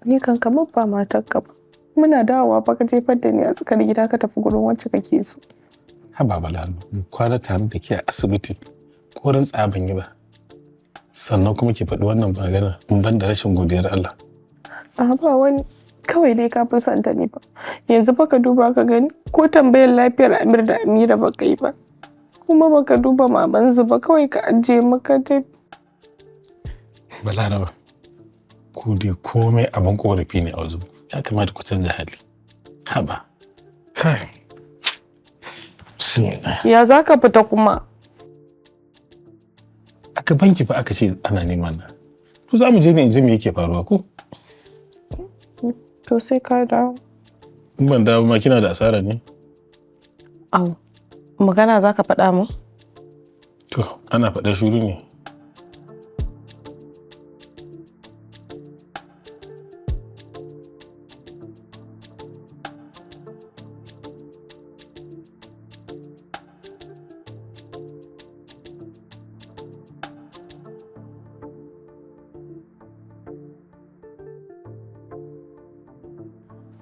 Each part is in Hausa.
Ni kan kamar ba matarka ba. Muna dawowa fa ka jefar da ni a tsakar gida ka tafi gurin wacce kake so. Haba Bala, kwana tare da ke a asibiti ko rantsa ban yi ba. Sannan kuma ke faɗi wannan magana in ban da rashin godiyar Allah. A ba wani kawai dai ka fi santa ne ba. Yanzu fa ka duba ka gani ko tambayar lafiyar Amir da Amira ba kai ba. Kuma baka duba mamansu ba kawai ka ajiye maka tafi. Balaraba, ku dai komai abin korafi ne a wajen. Ya kamata ku canza hali. Haba. Kai. Ya za ka fita kuma? Aka banki fa aka ce ana neman na. To za mu je ne in ji me yake faruwa ko? To sai ka dawo. In ban dawo ma kina da asara ne? Au, magana za ka faɗa mu? To, ana faɗar shuru ne.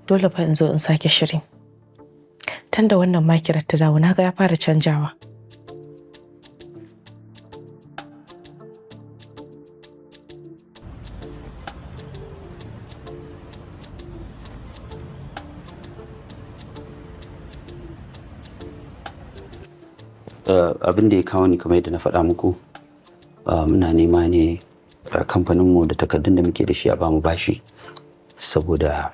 Dole fa in zo in sake shiri. Tunda wannan makirar ta dawo naga ya fara canjawa. Abin da ya kawo ni kamar yadda na faɗa muku, muna nema ne kamfaninmu da takardun da muke da shi a bamu bashi, saboda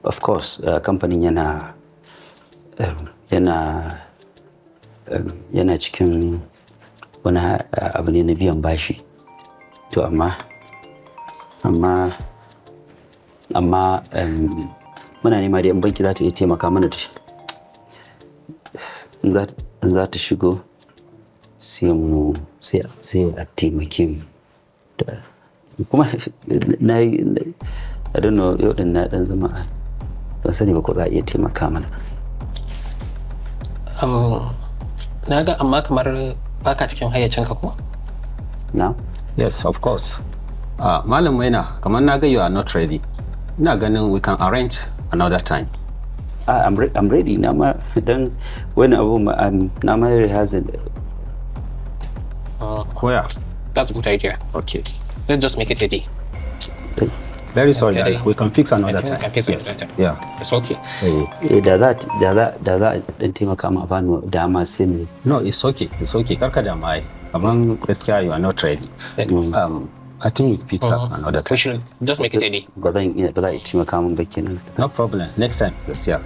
of course kamfanin yana cikin wani abu ne na biyan bashi. To amma muna nema da yan banki za ta iya taimaka mana da shi. In za ta shigo sai a taimake mu. Kuma I don't know, yau din na dan zama ban sani ba ko za a iya taimaka mana. Na ga amma kamar baka cikin hayyacinka ko? Na? Yes, of course. Malam Maina, kamar na ga you are not ready. Ina ganin we can arrange another time. I'm ready. Na ma dan wani abu na ma rehearsal. Where? That's a good idea. Okay. Let's just make it a day. Very sorry, Daddy. We can fix another time. We can fix another time. Yeah. It's okay. Da za dan taimaka ma bani dama sai ne. No, it's okay. It's okay. Karka da mai. Amman gaskiya you are not ready. I think we fix another time. We should just make it a day. Ba za a taimaka min ba kenan. No problem. Next time, gaskiya.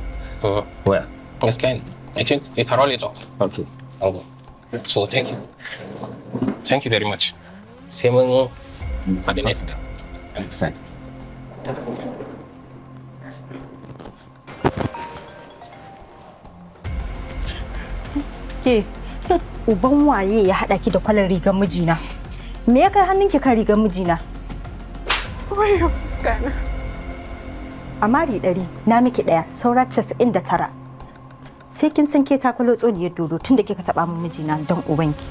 Where? Yes, can. I think we can roll it off. Okay. So thank you. Thank you very much. See you at the next. Next time. Ke, uban waye ya haɗa ki da kwalar rigar mijina? Me ya kai hannunki kan rigar mijina? Wayo fuskana. A mari 100 na miki ɗaya, saura 99. Sai kin san ke takwalo tsoliyar dodo tunda kika taɓa min mijina don ubanki.